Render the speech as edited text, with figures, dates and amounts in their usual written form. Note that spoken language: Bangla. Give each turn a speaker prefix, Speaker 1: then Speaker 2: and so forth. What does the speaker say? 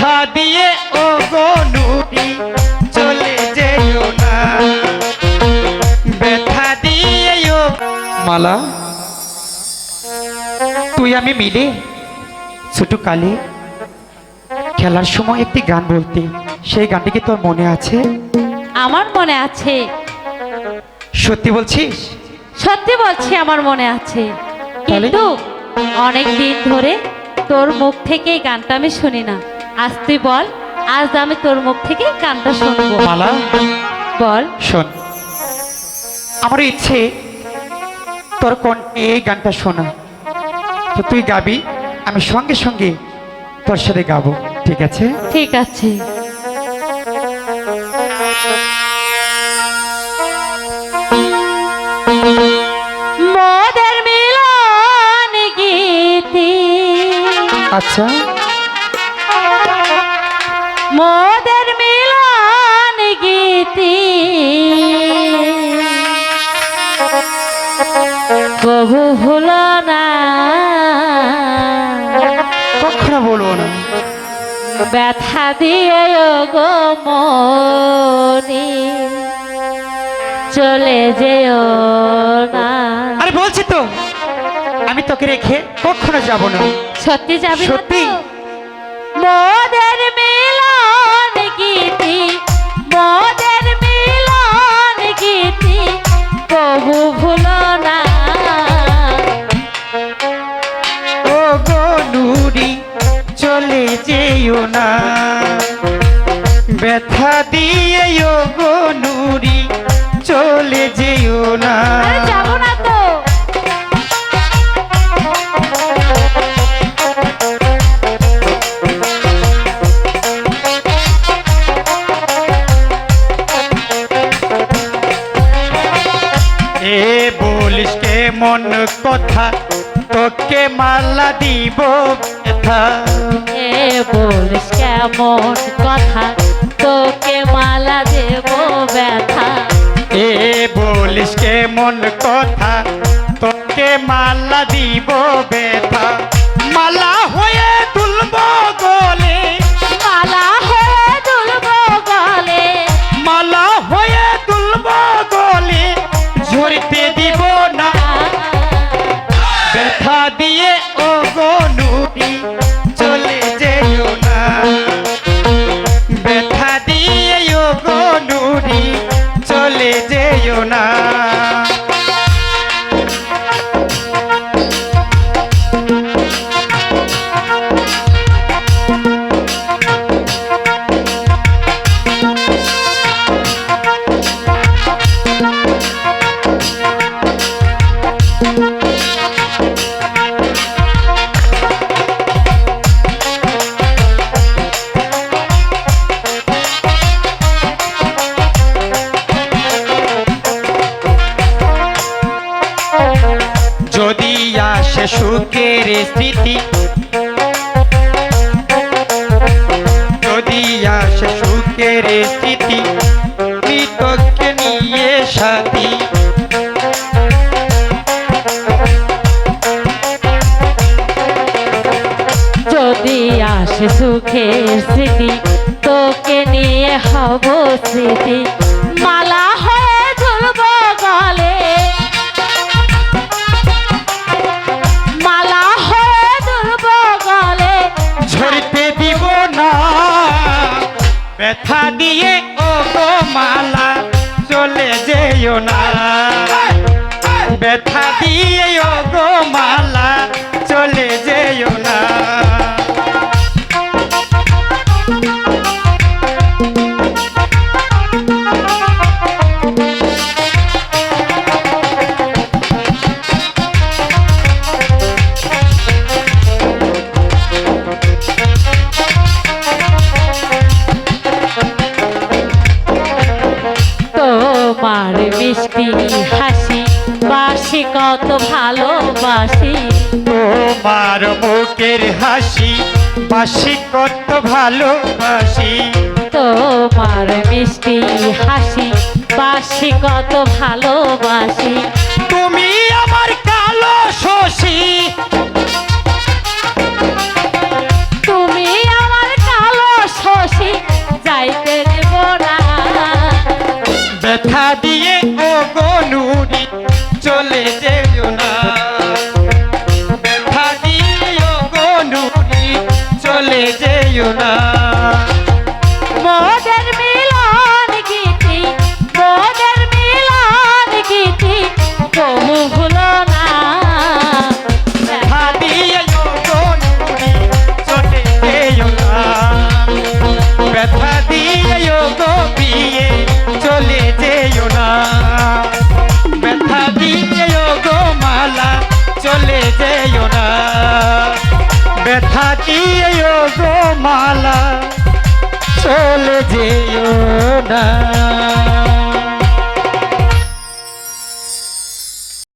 Speaker 1: ব্যথা দিয়ে ও গো নুরি চলে যেও না, ব্যথা দিয়ে ও। মালা, তুই আমি মিলে ছোট কালে খেলার সময় একটি গান বলতে, সেই গানটি কি তোর মনে আছে?
Speaker 2: আমার মনে আছে।
Speaker 1: সত্যি বলছিস?
Speaker 2: সত্যি বলছি, আমার মনে আছে।
Speaker 1: তাহলে?
Speaker 2: কিন্তু অনেক দিন ধরে তোর মুখ থেকে এই গানটা আমি শুনি না। আজ তুই বল, আজ আমি তোর মুখ থেকে গানটা শুনবো।
Speaker 1: মালা
Speaker 2: বল।
Speaker 1: শোন, আমার ইচ্ছে তোর কণ্ঠে এই গানটা শোনা, তো তুই গাবি, আমি সঙ্গে সঙ্গে তোর সাথে গাবো, ঠিক আছে?
Speaker 2: ঠিক আছে। মোদের মিলন গীতি,
Speaker 1: আচ্ছা,
Speaker 2: মোদের মিলন গীতি কবু হলো না,
Speaker 1: কখনো বলবো না।
Speaker 2: ব্যথা দিয়ে গো মনি চলে যেও না।
Speaker 1: আরে বলছি তো, আমি তোকে রেখে কখনো যাব না।
Speaker 2: সত্যি যাবি না তো?
Speaker 1: সত্যি।
Speaker 2: মোদের মিলন গীতি, মোদের মিলন গীতি কবু ভুলো না।
Speaker 1: ও গো নুরি চলে যেও না, ব্যথা দিয়ে ও গো নুরি চলে যেও না।
Speaker 2: আরে যাবো না তো।
Speaker 1: এ বলিস কে মন কথা, তোকে মালা দিব ব্যথা।
Speaker 2: এ বলিস কেমন কথা, তোকে মালা দেব ব্যথা।
Speaker 1: এ বলিস কে মন কথা, তোকে মালা দিব ব্যথা। মালা হয়ে তুলব গলে,
Speaker 2: মালা হয়ে দুলব গলে,
Speaker 1: মালা হয়ে তুলব গলে, ঝরতে দিব না, ব্যথা দিয়ে ও গো নুরি চলে যেও না, ব্যথা দিয়ে ও গো নুরি চলে যেও না। যদি আসে সুখের স্মৃতি, যদি আসে সুখের স্মৃতি, তোকে নিয়ে সাথী।
Speaker 2: যদি আসে সুখের স্মৃতি, তোকে নিয়ে হব স্মৃতি। মালা হয়ে ঝুলব গলে, মালা হয়ে ঝুলব গলে,
Speaker 1: ঝরতে দিব না, ব্যথা দিয়ে ও গো মালা চলে যেও না, ব্যথা দিয়ে ও গো মালা চলে যেও না।
Speaker 2: তোমার মিষ্টি হাসি বাসি কত ভালোবাসি।
Speaker 1: তোমার মুখের হাসি বাসি কত ভালোবাসি।
Speaker 2: তোমার মিষ্টি হাসি বাসি কত ভালোবাসি।
Speaker 1: তুমি আমার কালো শশী,
Speaker 2: তুমি আমার কালো
Speaker 1: চলে যেও না, ব্যথা দিও গো মালা, চলে যেও না।